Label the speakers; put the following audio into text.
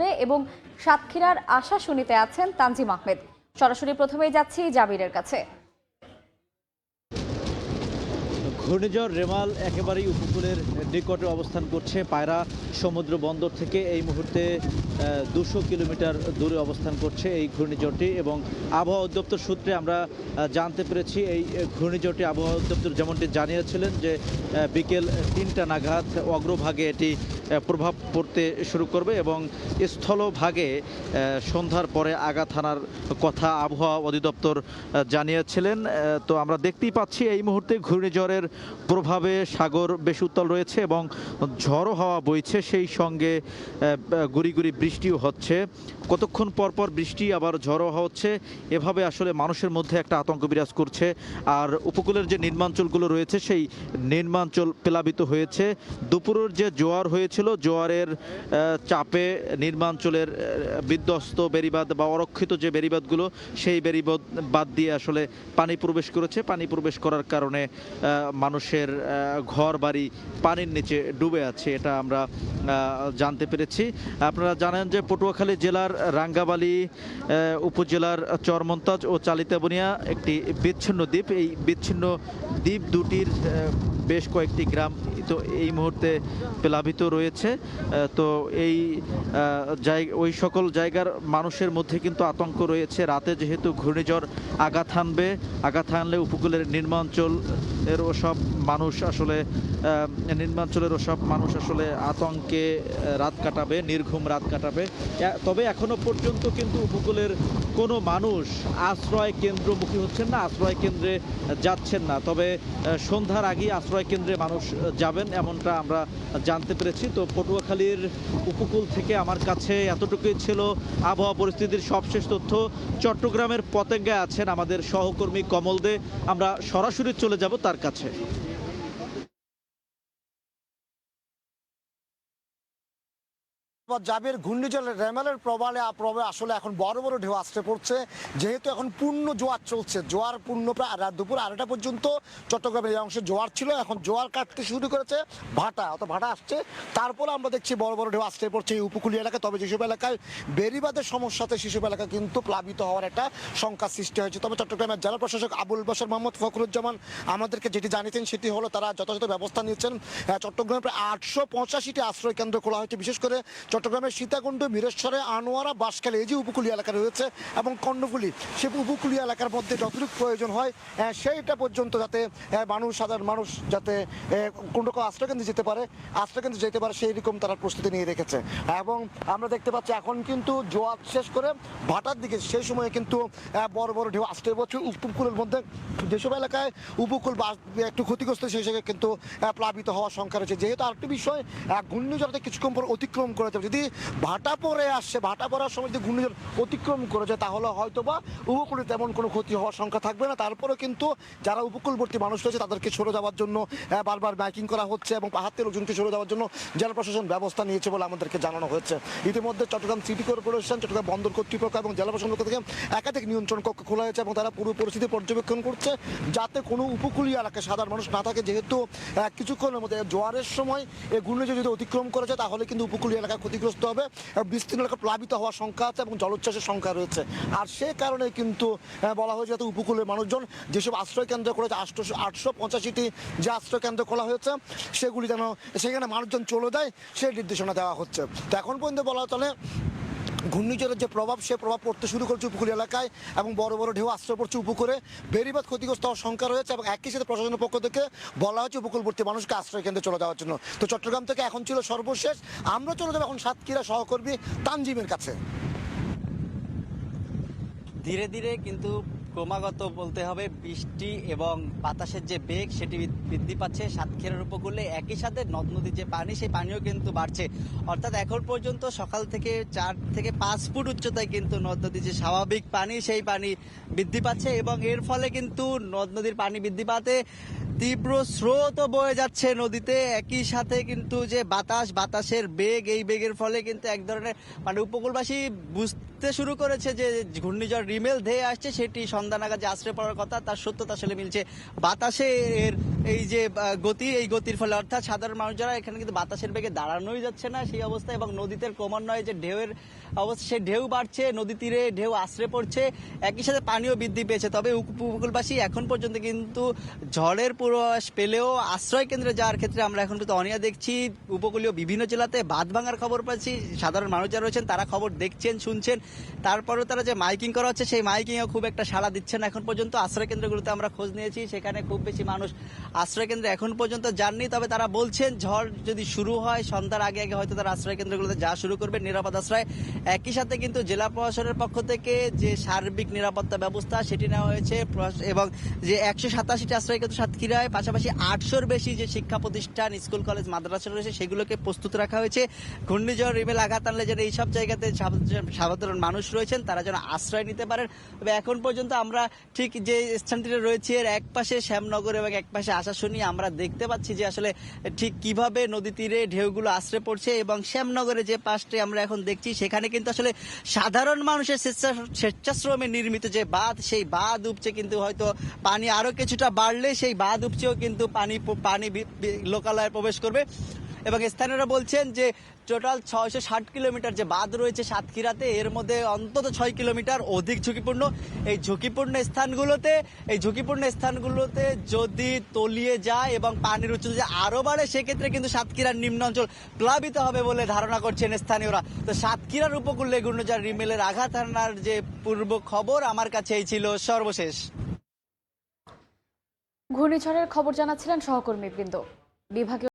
Speaker 1: দে এবং সাতক্ষীরার আশাশুনিতে আছেন তানজিম আহমেদ। সরাসরি প্রথমেই যাচ্ছি জাবিরের কাছে।
Speaker 2: ঘূর্ণিঝড় রেমাল একেবারেই উপকূলের নিকটে অবস্থান করছে। পায়রা সমুদ্র বন্দর থেকে এই মুহূর্তে 200 কিলোমিটার দূরে অবস্থান করছে এই ঘূর্ণিঝড়টি, এবং আবহাওয়া অধিদপ্তর সূত্রে আমরা জানতে পেরেছি এই ঘূর্ণিঝড়টি আবহাওয়া অধিদপ্তর যেমনটি জানিয়েছিলেন যে বিকেল 3টা নাগাদ অগ্রভাগে এটি প্রভাব পড়তে শুরু করবে এবং স্থলভাগে সন্ধ্যার পরে আঘাত হানার কথা আবহাওয়া অধিদপ্তর জানিয়েছিলেন। তো আমরা দেখতেই পাচ্ছি এই মুহূর্তে ঘূর্ণিঝড়ের প্রভাবে সাগর বেশ উত্তাল রয়েছে এবং ঝড়ো হাওয়া বইছে, সেই সঙ্গে গুড়ি গুড়ি বৃষ্টিও হচ্ছে। কতক্ষণ পরপর বৃষ্টি আবার ঝড়ো হাওয়া হচ্ছে, এভাবে আসলে মানুষের মধ্যে একটা আতঙ্ক বিরাজ করছে। আর উপকূলের যে নির্মাঞ্চলগুলো রয়েছে সেই নির্মাঞ্চল প্লাবিত হয়েছে। দুপুরের যে জোয়ার হয়েছিল, জোয়ারের চাপে নির্মাঞ্চলের বিধ্বস্ত বেড়িবাঁধ বা অরক্ষিত যে বেড়িবাঁধগুলো সেই বেড়িবাঁধ বাদ দিয়ে আসলে পানি প্রবেশ করেছে। পানি প্রবেশ করার কারণে মানুষের ঘর বাড়ি পানির নিচে ডুবে আছে, এটা আমরা জানতে পেরেছি। আপনারা জানেন যে পটুয়াখালী জেলার রাঙ্গাবালী উপজেলার চরমন্তাজ ও চালিতাবনিয়া একটি বিচ্ছিন্ন দ্বীপ। এই বিচ্ছিন্ন দ্বীপ দুটির বেশ কয়েকটি গ্রাম তো এই মুহূর্তে প্লাবিত রয়েছে। তো এই ওই সকল জায়গার মানুষের মধ্যে কিন্তু আতঙ্ক রয়েছে। রাতে যেহেতু ঘূর্ণিঝড় আঘাত হানলে উপকূলের নির্মাঞ্চলের ওসব মানুষ আসলে আতঙ্কে রাত কাটাবে, নির্ঘুম রাত কাটাবে। তবে এখনো পর্যন্ত কিন্তু উপকূলের কোনো মানুষ আশ্রয় কেন্দ্রমুখী হচ্ছেন না, আশ্রয় কেন্দ্রে যাচ্ছেন না। তবে সন্ধ্যার আগেই আশ্রয় কেন্দ্রে মানুষ যাবেন এমনটা আমরা জানতে পেরেছি। তো পটুয়াখালীর উপকূল থেকে আমার কাছে এতটুকুই ছিল আবহাওয়া পরিস্থিতির সবশেষ তথ্য। চট্টগ্রামের পতেঙ্গায় আছেন আমাদের সহকর্মী কমল দে, আমরা সরাসরি চলে যাব তার কাছে।
Speaker 3: জাবির, ঘূর্ণিঝড় রেমালের প্রভাবে আসলে এখন বড় বড় ঢেউ আসতে পড়ছে, যেহেতু এখন পূর্ণ জোয়ার চলছে। জোয়ার পূর্ণ প্রায় দুপুর 2টা পর্যন্ত চট্টগ্রামের এই অংশে জোয়ার ছিল, এখন জোয়ার কাটতে শুরু করেছে, ভাটা আসছে। তারপরে আমরা দেখছি বড় বড় ঢেউ আসতে পড়ছে এই উপকূলীয় এলাকায়। তবে যেসব এলাকায় বেড়িবাঁধের সমস্যাতে সেসব এলাকা কিন্তু প্লাবিত হওয়ার একটা শঙ্কা সৃষ্টি হয়েছে। তবে চট্টগ্রামের জেলা প্রশাসক আবুল বাশার মোহাম্মদ ফখরুজ্জামান আমাদেরকে যেটি জানিয়েছেন সেটি হলো তারা যথাযথ ব্যবস্থা নিচ্ছেন। চট্টগ্রামে প্রায় 885টি আশ্রয় কেন্দ্র খোলা হয়েছে। বিশেষ করে চট্টগ্রামের সীতাকুণ্ড, বীরেশ্বরে, আনোয়ারা, বাঁশখালী এই যে উপকূলীয় এলাকা রয়েছে এবং কর্ণফুলী, সেই উপকূলীয় এলাকার মধ্যে যতটুকু প্রয়োজন হয় সেইটা পর্যন্ত যাতে সাধারণ মানুষ যাতে কোনো রকম আশ্রয়কেন্দ্রে যেতে পারে সেই রকম তারা প্রস্তুতি নিয়ে রেখেছে। এবং আমরা দেখতে পাচ্ছি এখন কিন্তু জোয়ার শেষ করে ভাটার দিকে সেই সময়ে কিন্তু বড় বড় ঢেউ আসতে পড়ছে উপকূলের মধ্যে। যেসব এলাকায় উপকূল একটু ক্ষতিগ্রস্ত সেই জায়গায় কিন্তু প্লাবিত হওয়ার সংখ্যা রয়েছে। যেহেতু আরেকটি বিষয়, ঘূর্ণিঝড়তে কিছুক্ষণ পর অতিক্রম করে যাবে। যদি ভাটা পড়ার সময় যদি ঘূর্ণিঝড় অতিক্রম করে যায় তাহলে হয়তো বা উপকূলে তেমন কোনো ক্ষতি হওয়ার সংখ্যা থাকবে না। তারপরেও কিন্তু যারা উপকূলবর্তী মানুষ রয়েছে তাদেরকে সরে যাওয়ার জন্য বারবার মাইকিং করা হচ্ছে এবং পাহাড় থেকে লোকজনকে সরে যাওয়ার জন্য জেলা প্রশাসন ব্যবস্থা নিয়েছে বলে আমাদেরকে জানানো হয়েছে। ইতিমধ্যে চট্টগ্রাম সিটি কর্পোরেশন, চট্টগ্রাম বন্দর কর্তৃপক্ষ এবং জেলা প্রশাসন থেকে একাধিক নিয়ন্ত্রণ কক্ষ খোলা হয়েছে এবং তারা পুরো পরিস্থিতি পর্যবেক্ষণ করছে যাতে কোনো উপকূলীয় এলাকায় সাধারণ মানুষ না থাকে। যেহেতু কিছুক্ষণের মধ্যে জোয়ারের সময় এই ঘূর্ণিঝড় যদি অতিক্রম করে যায় তাহলে কিন্তু উপকূলীয় এলাকা ক্ষতিগ্রস্ত হবে, বিস্তীর্ণ এলাকা প্লাবিত হওয়ার সংখ্যা আছে এবং জলোচ্ছ্বাসের সংখ্যা রয়েছে। আর সে কারণে কিন্তু বলা হয়েছে যাতে উপকূলের মানুষজন যেসব আশ্রয় কেন্দ্র করেছে 885টি যে আশ্রয় কেন্দ্র খোলা হয়েছে সেগুলি যেন সেখানে মানুষজন চলে যায় সেই নির্দেশনা দেওয়া হচ্ছে। তো এখন পর্যন্ত বলা চলে ঘূর্ণিঝড়ের যে প্রভাব সে প্রভাব পড়তে শুরু করছে উপকূলীয় এলাকায় এবং বড় বড় ঢেউ আশ্রয় পড়ছে উপকূলে, বেড়িবাঁধ ক্ষতিগ্রস্ত হওয়ার সংখ্যা রয়েছে এবং একই সাথে প্রশাসনের পক্ষ থেকে বলা হচ্ছে উপকূলবর্তী মানুষকে আশ্রয় কেন্দ্রে চলে যাওয়ার জন্য। তো চট্টগ্রাম থেকে এখন ছিল সর্বশেষ, আমরা চলে যাবো এখন সাতক্ষীরা সহকর্মী তানজিমের কাছে।
Speaker 4: ধীরে ধীরে কিন্তু ক্রমাগত বলতে হবে বৃষ্টি এবং বাতাসের যে বেগ সেটি বৃদ্ধি পাচ্ছে সাতক্ষীরার উপকূলে। একই সাথে নদ নদীর যে পানি সেই পানিও কিন্তু বাড়ছে। অর্থাৎ এখন পর্যন্ত সকাল থেকে 4 থেকে 5 ফুট উচ্চতায় কিন্তু নদ নদীর যে স্বাভাবিক পানি সেই পানি বৃদ্ধি পাচ্ছে এবং এর ফলে কিন্তু নদ নদীর পানি বৃদ্ধি পাতে তীব্র স্রোতও বয়ে যাচ্ছে নদীতে। একই সাথে কিন্তু যে বাতাসের বেগ, এই বেগের ফলে কিন্তু এক ধরনের মানে উপকূলবাসী বুঝতে শুরু করেছে যে ঘূর্ণিঝড় রিমেল ধেয়ে আসছে, সেটি সন্ধ্যা নাগাদ যে আশ্রয় পড়ার কথা তার সত্যতা আসলে মিলছে। বাতাসে এই এই যে গতি, এই গতির ফলে অর্থাৎ সাধারণ মানুষ যারা এখানে কিন্তু বাতাসের বেগে দাঁড়ানোই যাচ্ছে না সেই অবস্থা, এবং নদীতে ক্রমান্বয়ে যে ঢেউয়ের অবস্থা, সেই ঢেউ বাড়ছে, নদী তীরে ঢেউ আশ্রে পড়ছে, একই সাথে পানিও বৃদ্ধি পেয়েছে। তবে উপকূলবাসী এখন পর্যন্ত কিন্তু ঝড়ের পূর্বাভাস পেলেও আশ্রয় কেন্দ্রে যাওয়ার ক্ষেত্রে আমরা এখন কিন্তু অনিয়া দেখছি। উপকূলীয় বিভিন্ন জেলাতে বাঁধ ভাঙার খবর পাচ্ছি, সাধারণ মানুষ যারা রয়েছেন তারা খবর দেখছেন, শুনছেন, তারপরেও তারা যে মাইকিং করা হচ্ছে সেই মাইকিংও খুব একটা সাড়া দিচ্ছে না এখন পর্যন্ত। আশ্রয় কেন্দ্রগুলোতে আমরা খোঁজ নিয়েছি, সেখানে খুব বেশি মানুষ আশ্রয় কেন্দ্রে এখন পর্যন্ত যাননি। তবে তারা বলছেন ঝড় যদি শুরু হয় সন্ধ্যার আগে আগে হয়তো তারা আশ্রয় কেন্দ্রগুলোতে যাওয়া শুরু করবে নিরাপদ আশ্রয়। একই সাথে কিন্তু জেলা প্রশাসনের পক্ষ থেকে যে সার্বিক নিরাপত্তা ব্যবস্থা সেটি নেওয়া হয়েছে, এবং যে 187টি আশ্রয় কেন্দ্র সাতক্ষীরায়, পাশাপাশি 800-র বেশি যে শিক্ষা প্রতিষ্ঠান, স্কুল, কলেজ, মাদ্রাসা রয়েছে সেগুলোকে প্রস্তুত রাখা হয়েছে। ঘূর্ণিঝড় রিমেল আঘাত আনলে যেন এইসব জায়গাতে সাধারণ মানুষ রয়েছেন তারা যেন আশ্রয় নিতে পারেন। তবে এখন পর্যন্ত আমরা ঠিক যে স্থানটিতে রয়েছে এর এক পাশে শ্যামনগর এবং এক পাশে আশাশুনি, আমরা দেখতে পাচ্ছি যে আসলে ঠিক কিভাবে নদী তীরে ঢেউগুলো আশ্রে পড়ছে, এবং শ্যামনগরে যে পাশটি আমরা এখন দেখছি সেখানে কিন্তু আসলে সাধারণ মানুষের স্বেচ্ছাশ্রমে নির্মিত যে বাঁধ, সেই বাঁধ উপচে কিন্তু হয়তো পানি আরো কিছুটা বাড়লে সেই বাঁধ উপচেও কিন্তু পানি লোকালয়ে প্রবেশ করবে। এবং স্থানীয়রা বলছেন যে টোটাল 660 কিলোমিটার যে বাঁধ রয়েছে সাতক্ষীরাতে, এর মধ্যে অন্তত 6 কিলোমিটার অধিক ঝুঁকিপূর্ণ। এই ঝুঁকিপূর্ণ স্থানগুলোতে যদি তলিয়ে যায় এবং পানির উচ্চতা যদি আরো বাড়ে সেক্ষেত্রে কিন্তু সাতক্ষীরার নিম্ন অঞ্চল প্লাবিত হবে বলে ধারণা করছেন স্থানীয়রা। তো সাতক্ষীরার উপকূলে ঘূর্ণিঝড় রিমেলের আঘাত হানার যে পূর্ব খবর আমার কাছে এই ছিল সর্বশেষ।
Speaker 1: ঘূর্ণিঝড়ের খবর জানাচ্ছিলেন সহকর্মীবৃন্দ। বিভাগীয়